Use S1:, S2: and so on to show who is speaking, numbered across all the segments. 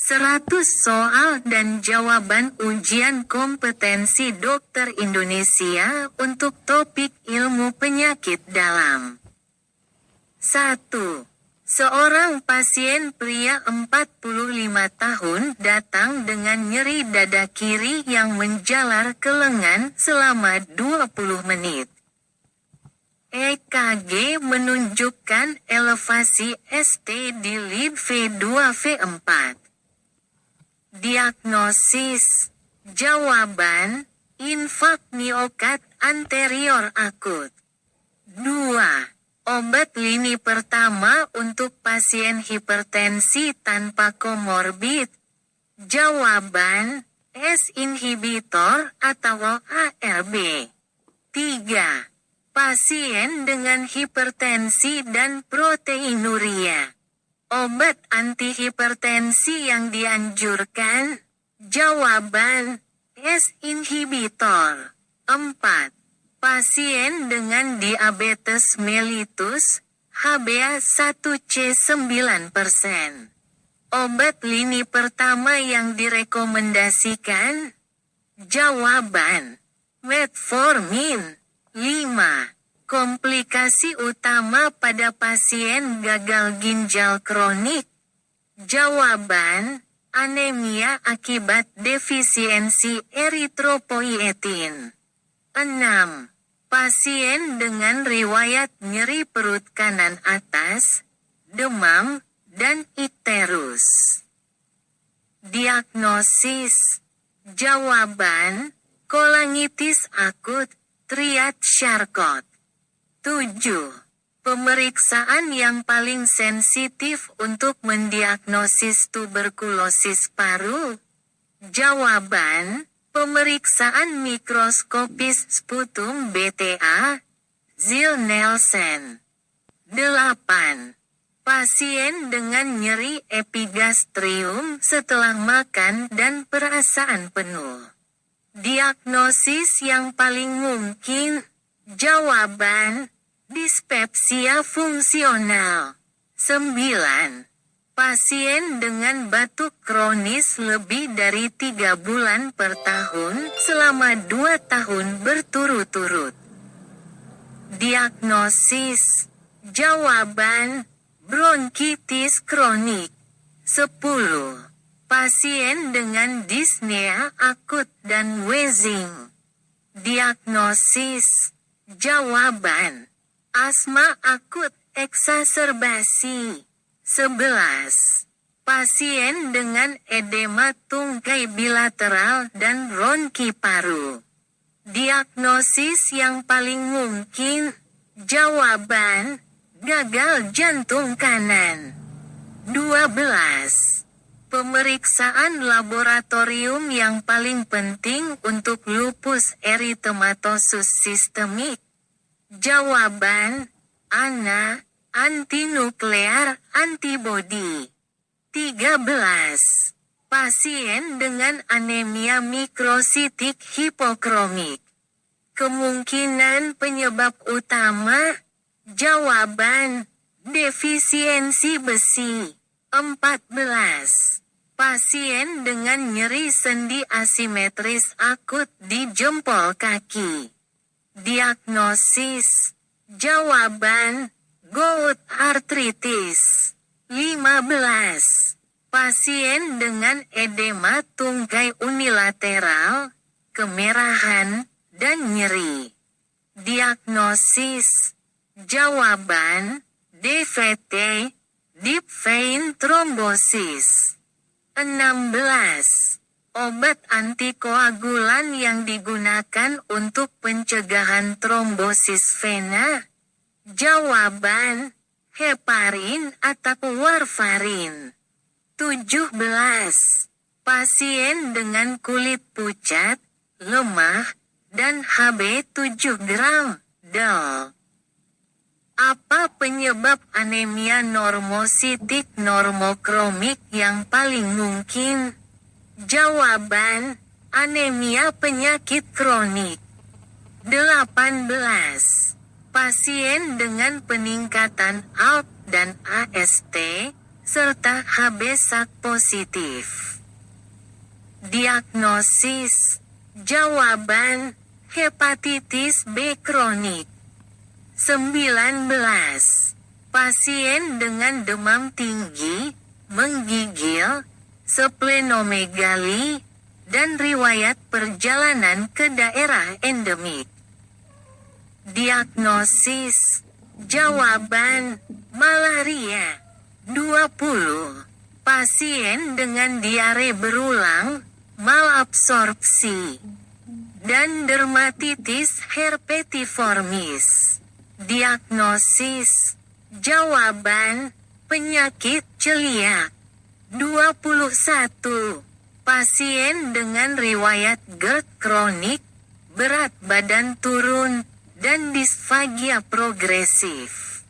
S1: 100 soal dan jawaban ujian kompetensi dokter Indonesia untuk topik ilmu penyakit dalam. 1. Seorang pasien pria 45 tahun datang dengan nyeri dada kiri yang menjalar ke lengan selama 20 menit. EKG menunjukkan elevasi ST di lead V2-V4. Diagnosis. Jawaban, infak miokard anterior akut. 2. Obat lini pertama untuk pasien hipertensi tanpa komorbid. Jawaban, S inhibitor atau ARB. 3. Pasien dengan hipertensi dan proteinuria. Obat antihipertensi yang dianjurkan. Jawaban, S inhibitor. 4. Pasien dengan diabetes mellitus, HbA1c 9%. Obat lini pertama yang direkomendasikan. Jawaban, metformin. 5. Komplikasi utama pada pasien gagal ginjal kronik. Jawaban, anemia akibat defisiensi eritropoietin. 6. Pasien dengan riwayat nyeri perut kanan atas, demam, dan ikterus. Diagnosis. Jawaban, kolangitis akut, triad Charcot. 7. Pemeriksaan yang paling sensitif untuk mendiagnosis tuberkulosis paru. Jawaban, pemeriksaan mikroskopis sputum BTA, Ziehl-Neelsen. 8. Pasien dengan nyeri epigastrium setelah makan dan perasaan penuh. Diagnosis yang paling mungkin. Jawaban, dispepsia fungsional. 9. Pasien dengan batuk kronis lebih dari 3 bulan per tahun selama 2 tahun berturut-turut. Diagnosis. Jawaban, bronkitis kronik. 10. Pasien dengan dyspnea akut dan wheezing. Diagnosis. Jawaban, asma akut eksaserbasi. 11. Pasien dengan edema tungkai bilateral dan ronki paru. Diagnosis yang paling mungkin. Jawaban, gagal jantung kanan. 12. Pemeriksaan laboratorium yang paling penting untuk lupus eritematosus sistemik. Jawaban, ANA, antinuklear antibody. 13. Pasien dengan anemia mikrositik hipokromik. Kemungkinan penyebab utama. Jawaban, defisiensi besi. 14. Pasien dengan nyeri sendi asimetris akut di jempol kaki. Diagnosis. Jawaban, gout arthritis. 15. Pasien dengan edema tungkai unilateral, kemerahan, dan nyeri. Diagnosis. Jawaban, DVT, deep vein thrombosis. 16. Obat antikoagulan yang digunakan untuk pencegahan trombosis vena. Jawaban, heparin atau warfarin. 17. Pasien dengan kulit pucat, lemah, dan Hb 7 gram, del. Apa penyebab anemia normositik normokromik yang paling mungkin? Jawaban, anemia penyakit kronik. 18. Pasien dengan peningkatan ALT dan AST, serta HB sak positif. Diagnosis. Jawaban, hepatitis B kronik. 19. Pasien dengan demam tinggi, menggigil, splenomegali, dan riwayat perjalanan ke daerah endemik. Diagnosis. Jawaban, malaria. 20. Pasien dengan diare berulang, malabsorpsi, dan dermatitis herpetiformis. Diagnosis. Jawaban, penyakit celiak. 21. Pasien dengan riwayat GERD kronik, berat badan turun, dan disfagia progresif.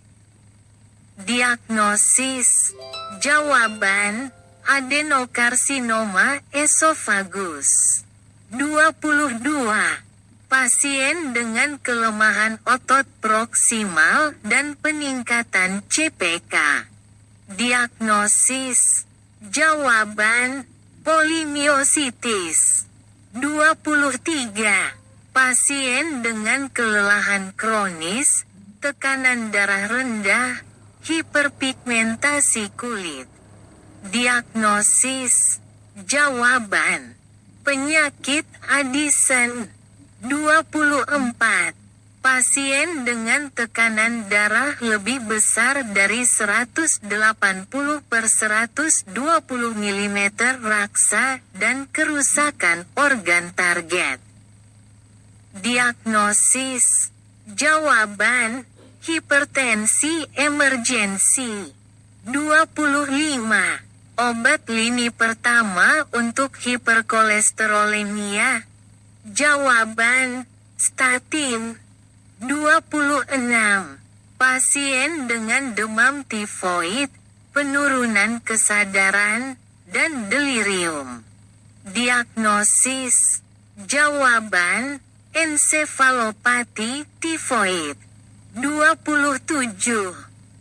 S1: Diagnosis. Jawaban, adenokarsinoma esofagus. 22. Pasien dengan kelemahan otot proksimal dan peningkatan CPK. Diagnosis. Jawaban, polimiositis. 23. Pasien dengan kelelahan kronis, tekanan darah rendah, hiperpigmentasi kulit. Diagnosis. Jawaban, penyakit Addison. 24. Pasien dengan tekanan darah lebih besar dari 180/120 mm raksa dan kerusakan organ target. Diagnosis. Jawaban, hipertensi emergensi. 25. Obat lini pertama untuk hiperkolesterolemia. Jawaban, statin. 26. Pasien dengan demam tifoid, penurunan kesadaran, dan delirium. Diagnosis. Jawaban, ensefalopati tifoid. 27.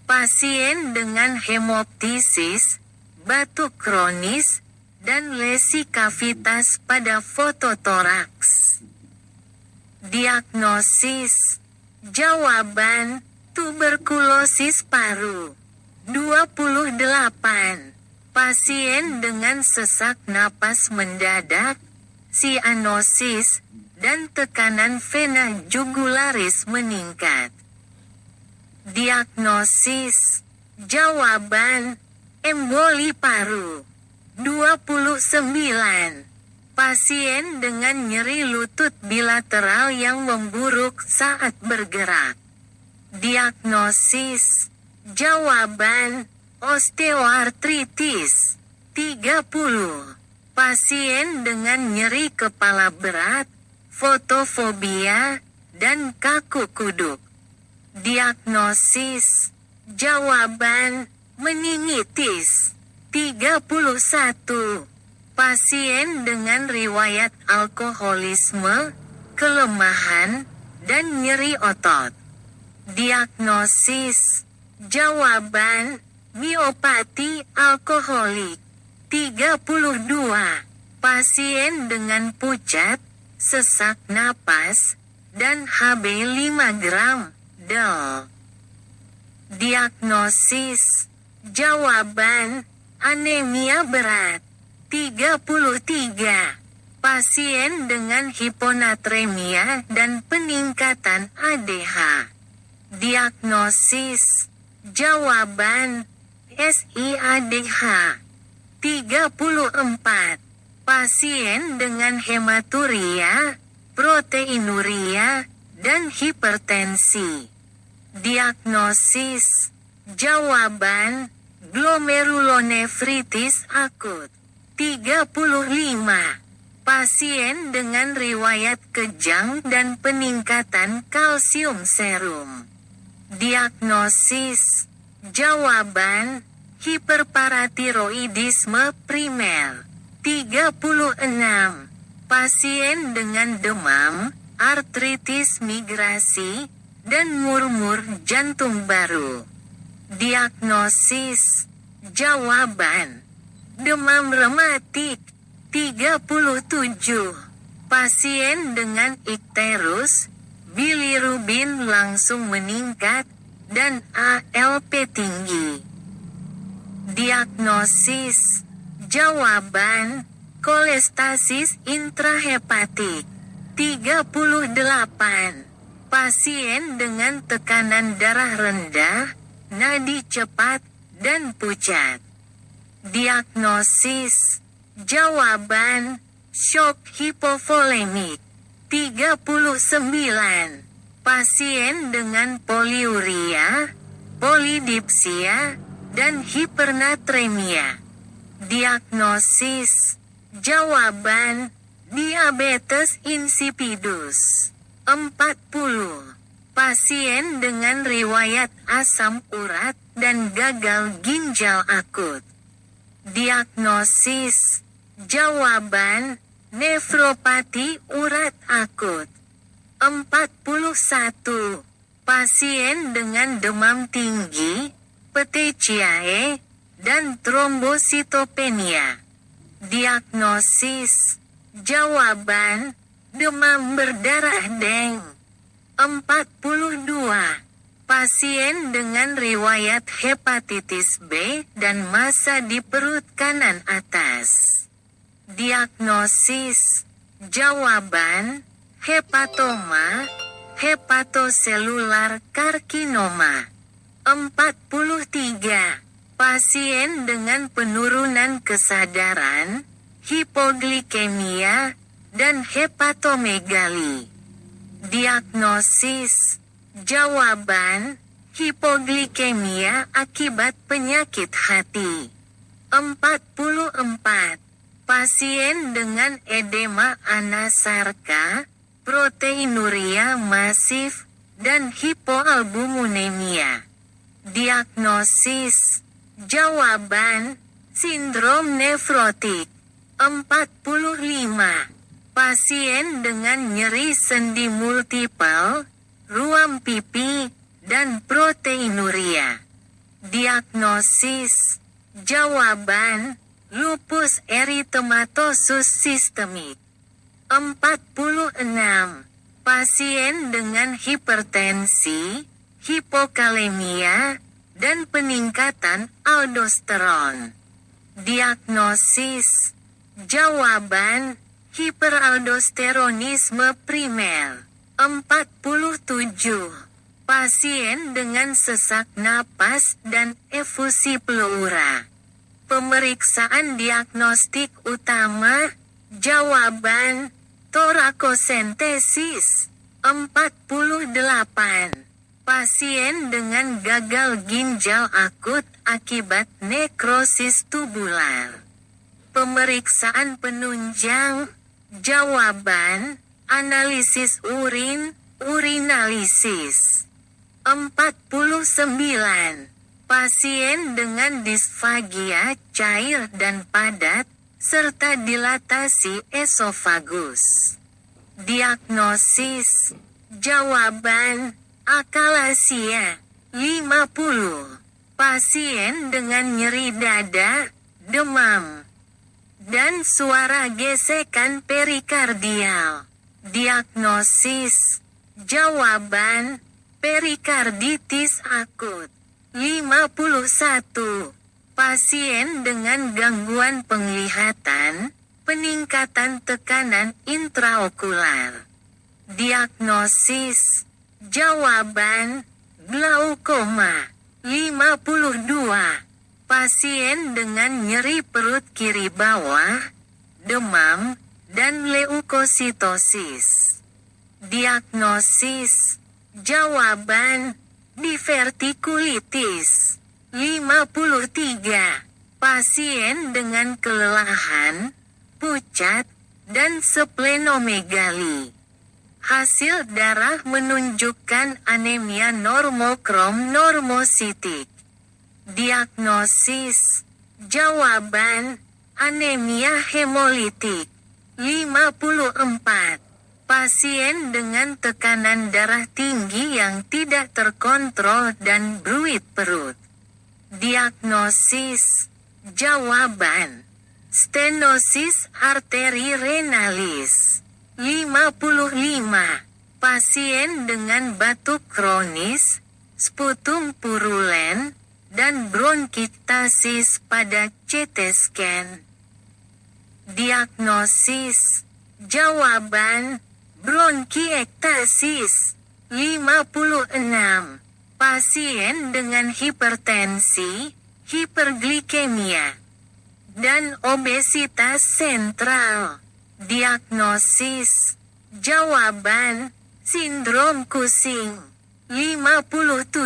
S1: Pasien dengan hemoptisis, batuk kronis, dan lesi kavitas pada fototoraks. Diagnosis. Jawaban, tuberkulosis paru. 28. Pasien dengan sesak napas mendadak, sianosis, dan tekanan vena jugularis meningkat. Diagnosis. Jawaban, emboli paru. 29. Pasien dengan nyeri lutut bilateral yang memburuk saat bergerak. Diagnosis. Jawaban, osteoartritis. 30. Pasien dengan nyeri kepala berat, fotofobia, dan kaku kuduk. Diagnosis. Jawaban, meningitis. 31. Pasien dengan riwayat alkoholisme, kelemahan, dan nyeri otot. Diagnosis. Jawaban, miopati alkoholik. 32. Pasien dengan pucat, sesak napas, dan HB 5 gram, del. Diagnosis. Jawaban, anemia berat. 33. Pasien dengan hiponatremia dan peningkatan ADH. Diagnosis. Jawaban, SIADH. 34. Pasien dengan hematuria, proteinuria, dan hipertensi. Diagnosis. Jawaban, glomerulonefritis akut. 35. Pasien dengan riwayat kejang dan peningkatan kalsium serum. Diagnosis. Jawaban, hiperparatiroidisme primer. 36. Pasien dengan demam, artritis migrasi, dan murmur jantung baru. Diagnosis. Jawaban. Demam rematik. 37. Pasien dengan ikterus, bilirubin langsung meningkat, dan ALP tinggi. Diagnosis. Jawaban. Kolestasis intrahepatik. 38. Pasien dengan tekanan darah rendah, nadi cepat, dan pucat. Diagnosis. Jawaban. Shock hipovolemik. 39. Pasien dengan poliuria, polidipsia, dan hipernatremia. Diagnosis. Jawaban. Diabetes insipidus. 40. Pasien dengan riwayat asam urat dan gagal ginjal akut. Diagnosis. Jawaban. Nefropati urat akut. 41. Pasien dengan demam tinggi, petechiae, dan trombositopenia. Diagnosis. Jawaban. Demam berdarah deng. 42. Pasien dengan riwayat hepatitis B dan massa di perut kanan atas. Diagnosis. Jawaban. Hepatoma, hepatoselular karkinoma. 43. Pasien dengan penurunan kesadaran, hipoglikemia, dan hepatomegali. Diagnosis. Jawaban. Hipoglikemia akibat penyakit hati. 44. Pasien dengan edema anasarka, proteinuria masif, dan hipoalbuminemia. Diagnosis. Jawaban. Sindrom nefrotik. 45. Pasien dengan nyeri sendi multipel, ruam pipi, dan proteinuria. Diagnosis. Jawaban. Lupus eritematosus sistemik. 46. Pasien dengan hipertensi, hipokalemia, dan peningkatan aldosteron. Diagnosis. Jawaban. Hiperaldosteronisme primer. 47. Pasien dengan sesak napas dan efusi pleura. Pemeriksaan diagnostik utama. Jawaban. Torakosentesis. 48. Pasien dengan gagal ginjal akut akibat nekrosis tubular. Pemeriksaan penunjang. Jawaban. Analisis urin, urinalisis. 49. Pasien dengan disfagia cair dan padat, serta dilatasi esofagus. Diagnosis. Jawaban. Akalasia. 50. Pasien dengan nyeri dada, demam, dan suara gesekan perikardial. Diagnosis. Jawaban. Perikarditis akut. 51. Pasien dengan gangguan penglihatan, peningkatan tekanan intraokular. Diagnosis. Jawaban. Glaukoma. 52. Pasien dengan nyeri perut kiri bawah, demam, dan leukositosis. Diagnosis. Jawaban. Divertikulitis. 53. Pasien dengan kelelahan, pucat, dan splenomegali. Hasil darah menunjukkan anemia normokrom normositik. Diagnosis. Jawaban. Anemia hemolitik. 54. Pasien dengan tekanan darah tinggi yang tidak terkontrol dan bruit perut. Diagnosis. Jawaban. Stenosis arteri renalis. 55. Pasien dengan batuk kronis, sputum purulen, dan bronkiektasis pada CT scan. Diagnosis. Jawaban. Bronkiektasis. 56. Pasien dengan hipertensi, hiperglikemia, dan obesitas sentral. Diagnosis. Jawaban. Sindrom Cushing. 57.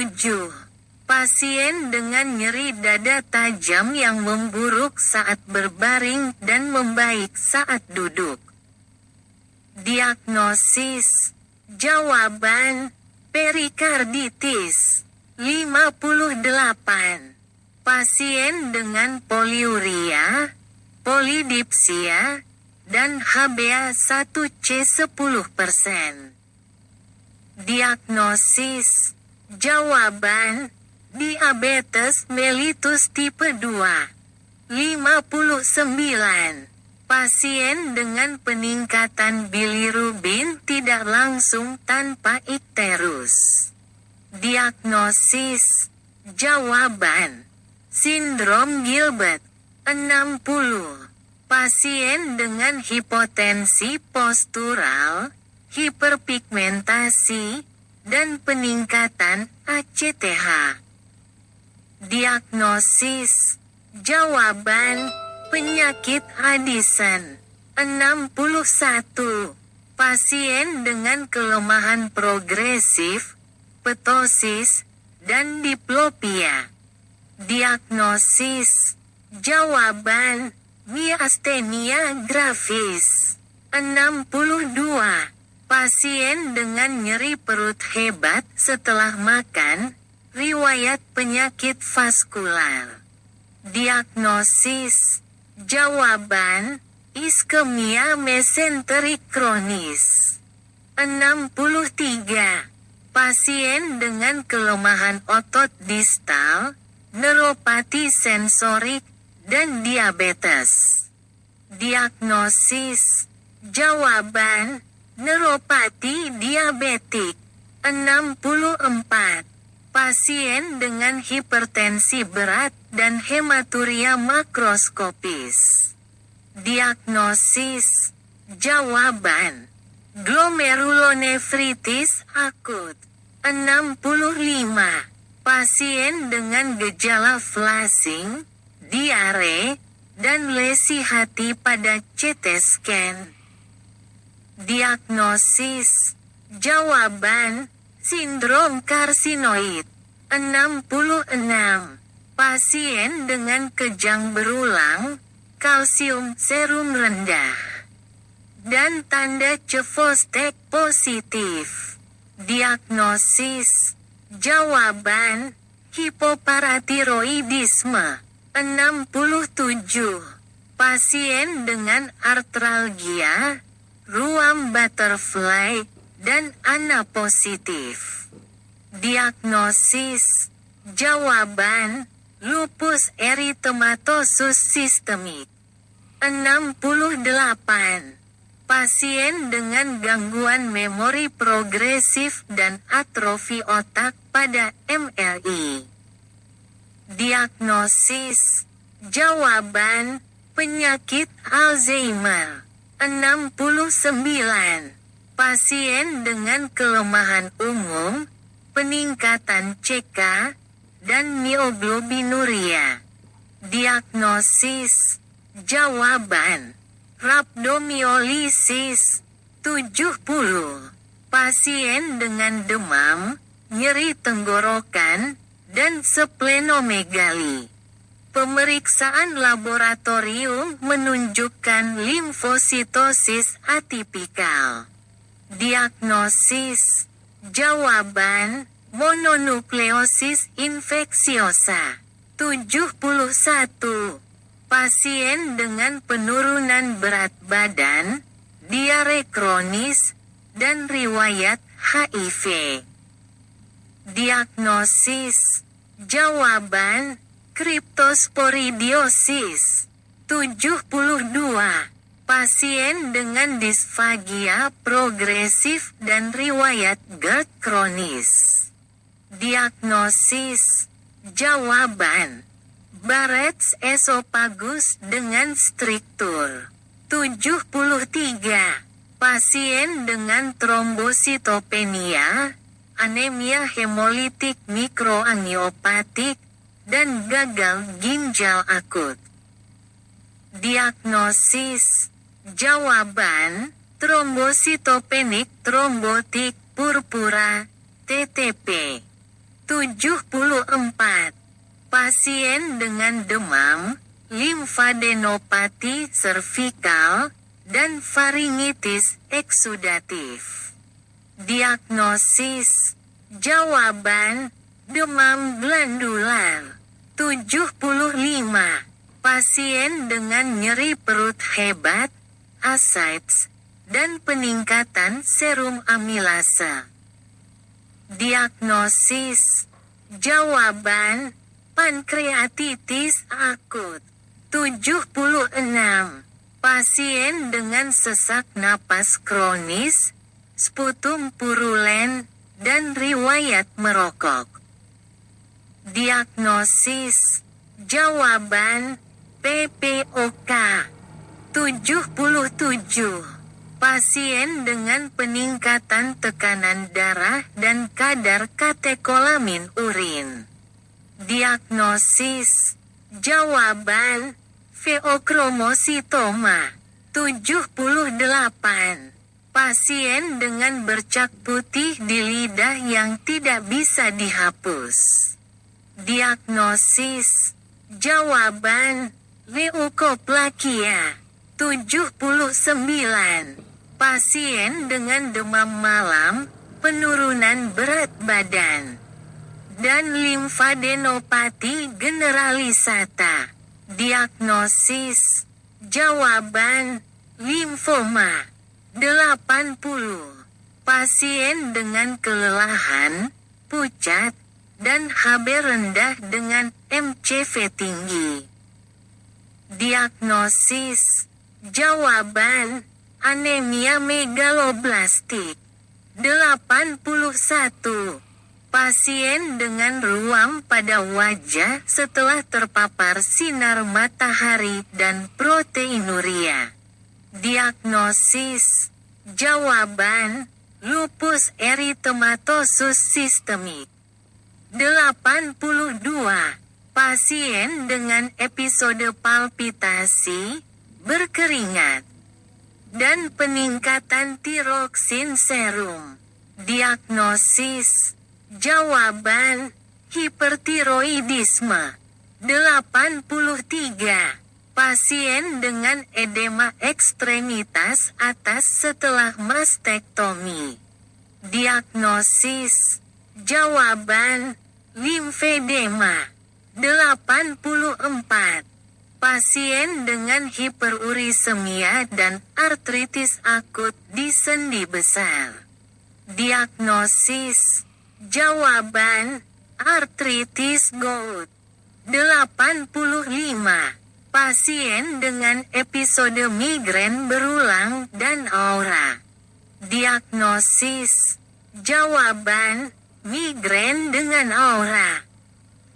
S1: Pasien dengan nyeri dada tajam yang memburuk saat berbaring dan membaik saat duduk. Diagnosis. Jawaban. Perikarditis. 58. Pasien dengan poliuria, polidipsia, dan HbA1c 10%. Diagnosis. Jawaban. Diabetes mellitus tipe 2. 59. Pasien dengan peningkatan bilirubin tidak langsung tanpa ikterus. Diagnosis. Jawaban. Sindrom Gilbert. 60. Pasien dengan hipotensi postural, hiperpigmentasi, dan peningkatan ACTH. Diagnosis. Jawaban. Penyakit Addison. 61. Pasien dengan kelemahan progresif, ptosis, dan diplopia. Diagnosis. Jawaban. Miastenia gravis. 62. Pasien dengan nyeri perut hebat setelah makan, riwayat penyakit vaskular. Diagnosis. Jawaban. Iskemia mesenterik kronis. 63. Pasien dengan kelemahan otot distal, neuropati sensorik, dan diabetes. Diagnosis. Jawaban. Neuropati diabetik. 64. Pasien dengan hipertensi berat dan hematuria makroskopis. Diagnosis. Jawaban. Glomerulonefritis akut. 65. Pasien dengan gejala flushing, diare, dan lesi hati pada CT scan. Diagnosis. Jawaban. Sindrom karsinoid. 66. Pasien dengan kejang berulang, kalsium serum rendah, dan tanda Chvostek positif. Diagnosis. Jawaban. Hipoparatiroidisme. 67. Pasien dengan artralgia, ruam butterfly, dan ANA positif. Diagnosis. Jawaban. Lupus eritematosus sistemik. 68. Pasien dengan gangguan memori progresif dan atrofi otak pada MLI. Diagnosis. Jawaban. Penyakit Alzheimer. 69. Pasien dengan kelemahan umum, peningkatan CK, dan mioglobinuria. Diagnosis. Jawaban. Rhabdomyolysis. 70. Pasien dengan demam, nyeri tenggorokan, dan splenomegali. Pemeriksaan laboratorium menunjukkan limfositosis atipikal. Diagnosis. Jawaban. Mononukleosis infeksiosa. 71. Pasien dengan penurunan berat badan, diare kronis, dan riwayat HIV. Diagnosis. Jawaban. Kriptosporidiosis. 72. Pasien dengan disfagia progresif dan riwayat GERD kronis. Diagnosis. Jawaban. Barrett's esophagus dengan struktur. 73. Pasien dengan trombositopenia, anemia hemolitik mikroangiopatik, dan gagal ginjal akut. Diagnosis. Jawaban. Trombositopenik trombotik purpura, TTP. 74. Pasien dengan demam, limfadenopati servikal, dan faringitis eksudatif. Diagnosis. Jawaban. Demam glandular. 75. Pasien dengan nyeri perut hebat, ascites, dan peningkatan serum amilase. Diagnosis. Jawaban. Pankreatitis akut. 76. Pasien dengan sesak napas kronis, sputum purulen, dan riwayat merokok. Diagnosis. Jawaban. PPOK. 77. Pasien dengan peningkatan tekanan darah dan kadar katekolamin urin. Diagnosis. Jawaban. Feokromositoma. 78. Pasien dengan bercak putih di lidah yang tidak bisa dihapus. Diagnosis. Jawaban. Leukoplakia. 79. Pasien dengan demam malam, penurunan berat badan, dan limfadenopati generalisata. Diagnosis. Jawaban. Limfoma. 80. Pasien dengan kelelahan, pucat, dan Hb rendah dengan MCV tinggi. Diagnosis. Jawaban. Anemia megaloblastik. 81. Pasien dengan ruam pada wajah setelah terpapar sinar matahari dan proteinuria. Diagnosis. Jawaban. Lupus eritematosus sistemik. 82. Pasien dengan episode palpitasi, berkeringat, dan peningkatan tiroksin serum. Diagnosis. Jawaban. Hipertiroidisme. 83. Pasien dengan edema ekstremitas atas setelah mastektomi. Diagnosis. Jawaban. Limfedema. 84. Pasien dengan hiperurisemia dan artritis akut di sendi besar. Diagnosis. Jawaban. Artritis gout. 85. Pasien dengan episode migrain berulang dan aura. Diagnosis. Jawaban. Migrain dengan aura.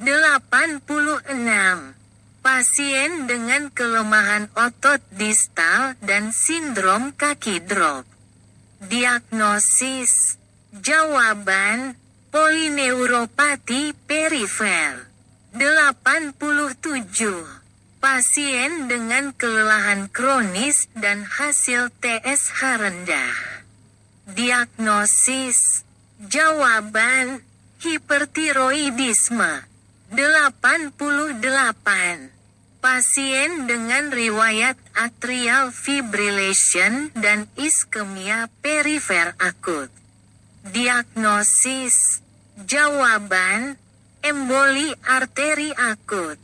S1: 86. Pasien dengan kelemahan otot distal dan sindrom kaki drop. Diagnosis. Jawaban. Polineuropati perifer. 87. Pasien dengan kelelahan kronis dan hasil TSH rendah. Diagnosis. Jawaban. Hipertiroidisme. 88. Pasien dengan riwayat atrial fibrillation dan iskemia perifer akut. Diagnosis. Jawaban. Emboli arteri akut.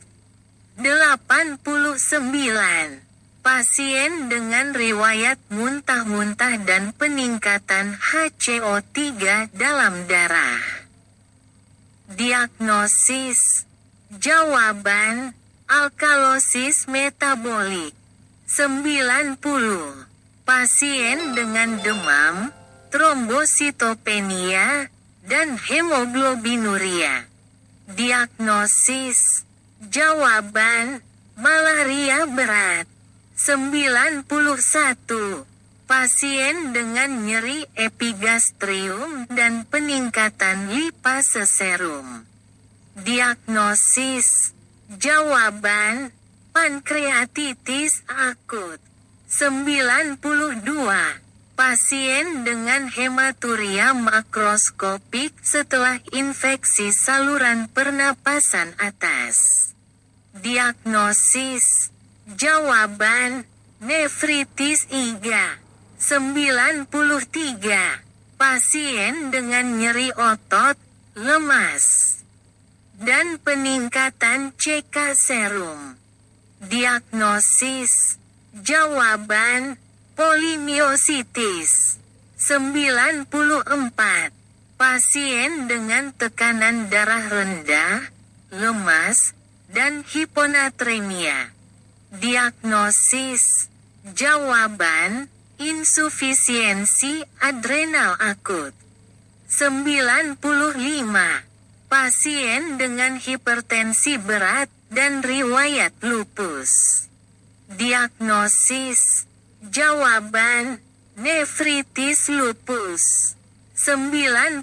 S1: 89. Pasien dengan riwayat muntah-muntah dan peningkatan HCO3 dalam darah. Diagnosis. Jawaban, alkalosis metabolik. 90. Pasien dengan demam, trombositopenia, dan hemoglobinuria. Diagnosis. Jawaban, malaria berat. 91. Pasien dengan nyeri epigastrium dan peningkatan lipase serum. Diagnosis. Jawaban, pankreatitis akut. 92. Pasien dengan hematuria makroskopik setelah infeksi saluran pernapasan atas. Diagnosis. Jawaban, nefritis iga. 93. Pasien dengan nyeri otot, lemas, dan peningkatan CK serum. Diagnosis. Jawaban, polimiositis. 94. Pasien dengan tekanan darah rendah, lemas, dan hiponatremia. Diagnosis. Jawaban, insufisiensi adrenal akut. 95. Pasien dengan hipertensi berat dan riwayat lupus. Diagnosis. Jawaban, nefritis lupus. 96.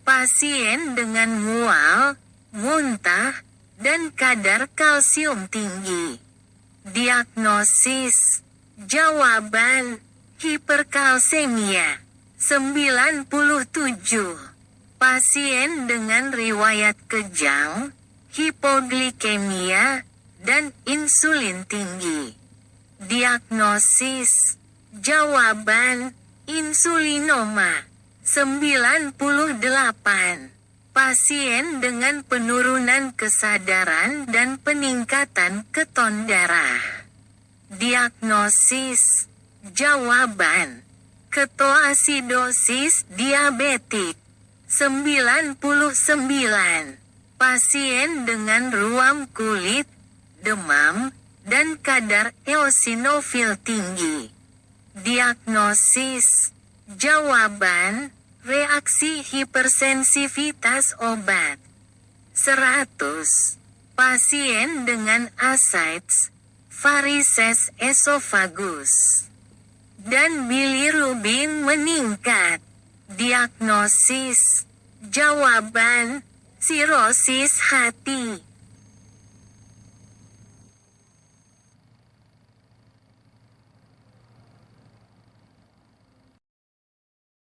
S1: Pasien dengan mual, muntah, dan kadar kalsium tinggi. Diagnosis. Jawaban, hiperkalsemia. 97. Pasien dengan riwayat kejang, hipoglikemia, dan insulin tinggi. Diagnosis. Jawaban, insulinoma. 98. Pasien dengan penurunan kesadaran dan peningkatan keton darah. Diagnosis. Jawaban, ketoasidosis diabetik. 99. Pasien dengan ruam kulit, demam, dan kadar eosinofil tinggi. Diagnosis. Jawaban, reaksi hipersensivitas obat. 100. Pasien dengan ascites, varises esophagus, dan bilirubin meningkat. Diagnosis. Jawaban, sirosis hati.